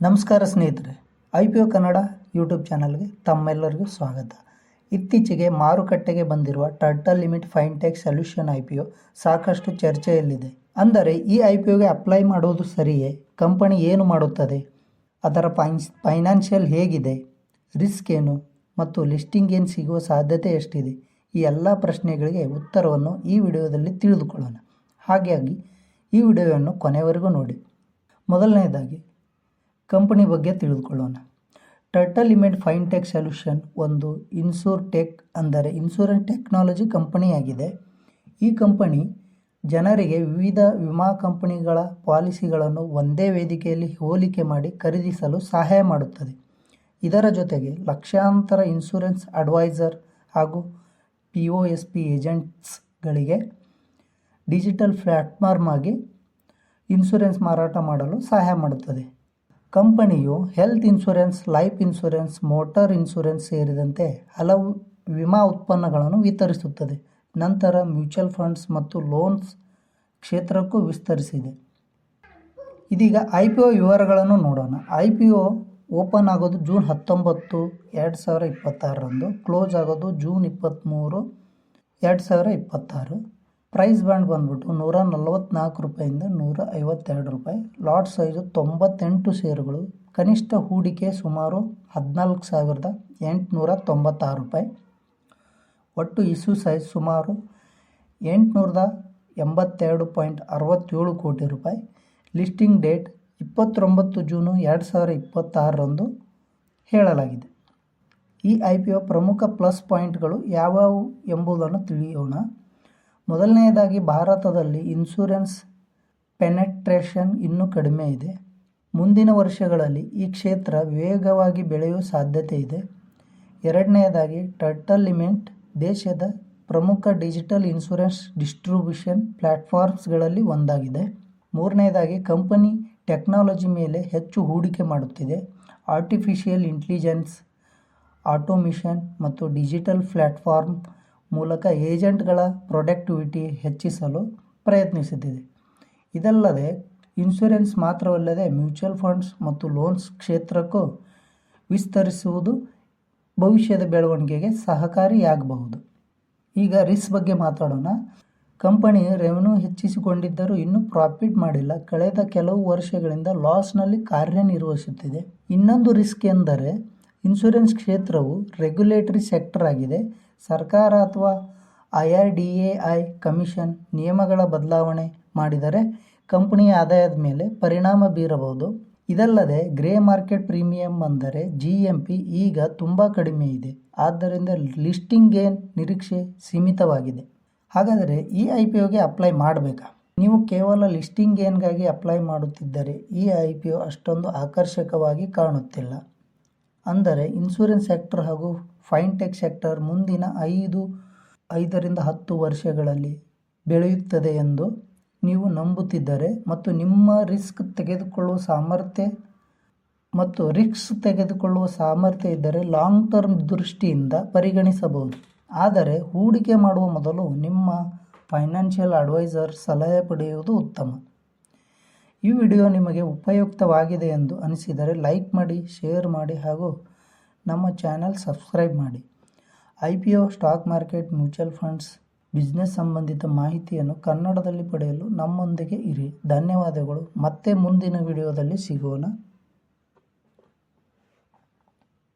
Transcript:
ನಮಸ್ಕಾರ ಸ್ನೇಹಿತರೆ, IPO Kannada YouTube ಚಾನಲ್ಗೆ ತಮ್ಮೆಲ್ಲರಿಗೂ ಸ್ವಾಗತ. ಇತ್ತೀಚೆಗೆ ಮಾರುಕಟ್ಟೆಗೆ ಬಂದಿರುವ ಟರ್ಟಲ್ ಲಿಮಿಟ್ ಫೈನ್ಟೆಕ್ ಸೊಲ್ಯೂಷನ್ IPO ಸಾಕಷ್ಟು ಚರ್ಚೆಯಲ್ಲಿದೆ. ಅಂದರೆ ಈ IPOಗೆ ಅಪ್ಲೈ ಮಾಡೋದು ಸರಿಯೇ? ಕಂಪನಿ ಏನು ಮಾಡುತ್ತದೆ? ಅದರ ಫೈನಾನ್ಷಿಯಲ್ ಹೇಗಿದೆ? ರಿಸ್ಕ್ ಏನು? ಮತ್ತು ಲಿಸ್ಟಿಂಗ್ ಏನು ಸಿಗುವ ಸಾಧ್ಯತೆ ಎಷ್ಟಿದೆ? ಈ ಎಲ್ಲ ಪ್ರಶ್ನೆಗಳಿಗೆ ಉತ್ತರವನ್ನು ಈ ವಿಡಿಯೋದಲ್ಲಿ ತಿಳಿದುಕೊಳ್ಳೋಣ. ಹಾಗಾಗಿ ಈ ವಿಡಿಯೋವನ್ನು ಕೊನೆವರೆಗೂ ನೋಡಿ. ಮೊದಲನೆಯದಾಗಿ ಕಂಪನಿ ಬಗ್ಗೆ ತಿಳಿದುಕೊಳ್ಳೋಣ. ಟರ್ಟಲ್ ಲಿಮಿಟ್ ಫೈನ್ಟೆಕ್ ಸೊಲ್ಯೂಷನ್ ಒಂದು ಇನ್ಸೂರ್ಟೆಕ್ ಅಂದರೆ ಇನ್ಶೂರೆನ್ಸ್ ಟೆಕ್ನಾಲಜಿ ಕಂಪನಿಯಾಗಿದೆ. ಈ ಕಂಪನಿ ಜನರಿಗೆ ವಿವಿಧ ವಿಮಾ ಕಂಪನಿಗಳ ಪಾಲಿಸಿಗಳನ್ನು ಒಂದೇ ವೇದಿಕೆಯಲ್ಲಿ ಹೋಲಿಕೆ ಮಾಡಿ ಖರೀದಿಸಲು ಸಹಾಯ ಮಾಡುತ್ತದೆ. ಇದರ ಜೊತೆಗೆ ಲಕ್ಷಾಂತರ ಇನ್ಶೂರೆನ್ಸ್ ಅಡ್ವೈಸರ್ ಹಾಗೂ POSP ಏಜೆಂಟ್ಸ್ಗಳಿಗೆ ಡಿಜಿಟಲ್ ಪ್ಲ್ಯಾಟ್ಫಾರ್ಮ್ ಆಗಿ ಇನ್ಶೂರೆನ್ಸ್ ಮಾರಾಟ ಮಾಡಲು ಸಹಾಯ ಮಾಡುತ್ತದೆ. ಕಂಪನಿಯು health insurance, life insurance, motor insurance ಸೇರಿದಂತೆ ಹಲವು ವಿಮಾ ಉತ್ಪನ್ನಗಳನ್ನು ವಿತರಿಸುತ್ತದೆ. ನಂತರ ಮ್ಯೂಚುವಲ್ ಫಂಡ್ಸ್ ಮತ್ತು ಲೋನ್ಸ್ ಕ್ಷೇತ್ರಕ್ಕೂ ವಿಸ್ತರಿಸಿದೆ. ಇದೀಗ IPO ವಿವರಗಳನ್ನು ನೋಡೋಣ. IPO ಓಪನ್ ಆಗೋದು ಜೂನ್ 19, 2026ರಂದು, ಕ್ಲೋಸ್ ಆಗೋದು ಜೂನ್ 23, 2026. ಪ್ರೈಸ್ ಬ್ಯಾಂಡ್ ಬಂದ್ಬಿಟ್ಟು ₹144 ₹152. ಲಾಟ್ ಸೈಜು 98 ಷೇರುಗಳು. ಕನಿಷ್ಠ ಹೂಡಿಕೆ ಸುಮಾರು ₹14,896. ಒಟ್ಟು ಇಶ್ಯೂ ಸೈಜ್ ಸುಮಾರು ₹882.67 ಕೋಟಿ. ಲಿಸ್ಟಿಂಗ್ ಡೇಟ್ 29 ಜೂನ್ 2026ರಂದು ಹೇಳಲಾಗಿದೆ. ಈ IPO ಪ್ರಮುಖ ಪ್ಲಸ್ ಪಾಯಿಂಟ್ಗಳು ಯಾವುವು ಎಂಬುದನ್ನು ತಿಳಿಯೋಣ. ಮೊದಲನೆಯದಾಗಿ, ಭಾರತದಲ್ಲಿ ಇನ್ಶೂರೆನ್ಸ್ ಪೆನೆಟ್ರೇಷನ್ ಇನ್ನೂ ಕಡಿಮೆ ಇದೆ. ಮುಂದಿನ ವರ್ಷಗಳಲ್ಲಿ ಈ ಕ್ಷೇತ್ರ ವೇಗವಾಗಿ ಬೆಳೆಯುವ ಸಾಧ್ಯತೆ ಇದೆ. ಎರಡನೆಯದಾಗಿ, ಟರ್ಟಲ್ ಲಿಮಿಟ್ ದೇಶದ ಪ್ರಮುಖ ಡಿಜಿಟಲ್ ಇನ್ಶೂರೆನ್ಸ್ ಡಿಸ್ಟ್ರಿಬ್ಯೂಷನ್ ಪ್ಲ್ಯಾಟ್ಫಾರ್ಮ್ಸ್ಗಳಲ್ಲಿ ಒಂದಾಗಿದೆ. ಮೂರನೆಯದಾಗಿ, ಕಂಪನಿ ಟೆಕ್ನಾಲಜಿ ಮೇಲೆ ಹೆಚ್ಚು ಹೂಡಿಕೆ ಮಾಡುತ್ತಿದೆ. ಆರ್ಟಿಫಿಷಿಯಲ್ ಇಂಟೆಲಿಜೆನ್ಸ್, ಆಟೋಮೇಷನ್ ಮತ್ತು ಡಿಜಿಟಲ್ ಪ್ಲ್ಯಾಟ್ಫಾರ್ಮ್ ಮೂಲಕ ಏಜೆಂಟ್ಗಳ ಪ್ರೊಡಕ್ಟಿವಿಟಿ ಹೆಚ್ಚಿಸಲು ಪ್ರಯತ್ನಿಸುತ್ತಿದೆ. ಇದಲ್ಲದೆ ಇನ್ಶೂರೆನ್ಸ್ ಮಾತ್ರವಲ್ಲದೆ ಮ್ಯೂಚುವಲ್ ಫಂಡ್ಸ್ ಮತ್ತು ಲೋನ್ಸ್ ಕ್ಷೇತ್ರಕ್ಕೂ ವಿಸ್ತರಿಸುವುದು ಭವಿಷ್ಯದ ಬೆಳವಣಿಗೆಗೆ ಸಹಕಾರಿಯಾಗಬಹುದು. ಈಗ ರಿಸ್ಕ್ ಬಗ್ಗೆ ಮಾತಾಡೋಣ. ಕಂಪನಿ ರೆವೆನ್ಯೂ ಹೆಚ್ಚಿಸಿಕೊಂಡಿದ್ದರೂ ಇನ್ನೂ ಪ್ರಾಫಿಟ್ ಮಾಡಿಲ್ಲ. ಕಳೆದ ಕೆಲವು ವರ್ಷಗಳಿಂದ ಲಾಸ್ನಲ್ಲಿ ಕಾರ್ಯನಿರ್ವಹಿಸುತ್ತಿದೆ. ಇನ್ನೊಂದು ರಿಸ್ಕ್ ಎಂದರೆ ಇನ್ಶೂರೆನ್ಸ್ ಕ್ಷೇತ್ರವು ರೆಗ್ಯುಲೇಟರಿ ಸೆಕ್ಟರ್ ಆಗಿದೆ. ಸರ್ಕಾರ ಅಥವಾ IRDAI ಕಮಿಷನ್ ನಿಯಮಗಳ ಬದಲಾವಣೆ ಮಾಡಿದರೆ ಕಂಪನಿಯ ಆದಾಯದ ಮೇಲೆ ಪರಿಣಾಮ ಬೀರಬಹುದು. ಇದಲ್ಲದೆ ಗ್ರೇ ಮಾರ್ಕೆಟ್ ಪ್ರೀಮಿಯಂ ಅಂದರೆ GMP ಈಗ ತುಂಬ ಕಡಿಮೆ ಇದೆ. ಆದ್ದರಿಂದ ಲಿಸ್ಟಿಂಗ್ ಗೇನ್ ನಿರೀಕ್ಷೆ ಸೀಮಿತವಾಗಿದೆ. ಹಾಗಾದರೆ ಈ IPOಗೆ ಅಪ್ಲೈ ಮಾಡಬೇಕಾ? ನೀವು ಕೇವಲ ಲಿಸ್ಟಿಂಗ್ ಗೇನ್ಗಾಗಿ ಅಪ್ಲೈ ಮಾಡುತ್ತಿದ್ದರೆ ಈ IPO ಅಷ್ಟೊಂದು ಆಕರ್ಷಕವಾಗಿ ಕಾಣುತ್ತಿಲ್ಲ. ಅಂದರೆ ಇನ್ಶೂರೆನ್ಸ್ ಸೆಕ್ಟರ್ ಹಾಗೂ ಫೈನ್ಟೆಕ್ ಸೆಕ್ಟರ್ ಮುಂದಿನ 5ರಿಂದ 10 ವರ್ಷಗಳಲ್ಲಿ ಬೆಳೆಯುತ್ತದೆ ಎಂದು ನೀವು ನಂಬುತ್ತಿದ್ದರೆ ಮತ್ತು ನಿಮ್ಮ ರಿಸ್ಕ್ ತೆಗೆದುಕೊಳ್ಳುವ ಸಾಮರ್ಥ್ಯ ಇದ್ದರೆ ಲಾಂಗ್ ಟರ್ಮ್ ದೃಷ್ಟಿಯಿಂದ ಪರಿಗಣಿಸಬಹುದು. ಆದರೆ ಹೂಡಿಕೆ ಮಾಡುವ ಮೊದಲು ನಿಮ್ಮ ಫೈನಾನ್ಷಿಯಲ್ ಅಡ್ವೈಸರ್ ಸಲಹೆ ಪಡೆಯುವುದು ಉತ್ತಮ. ಈ ವಿಡಿಯೋ ನಿಮಗೆ ಉಪಯುಕ್ತವಾಗಿದೆ ಎಂದು ಅನಿಸಿದರೆ ಲೈಕ್ ಮಾಡಿ, ಶೇರ್ ಮಾಡಿ ಹಾಗೂ ನಮ್ಮ ಚಾನೆಲ್ ಸಬ್ಸ್ಕ್ರೈಬ್ ಮಾಡಿ. IPO, stock market, mutual funds, business ಸಂಬಂಧಿತ ಮಾಹಿತಿಯನ್ನು ಕನ್ನಡದಲ್ಲಿ ಪಡೆಯಲು ನಮ್ಮೊಂದಿಗೆ ಇರಿ. ಧನ್ಯವಾದಗಳು. ಮತ್ತೆ ಮುಂದಿನ ವಿಡಿಯೋದಲ್ಲಿ ಸಿಗೋಣ.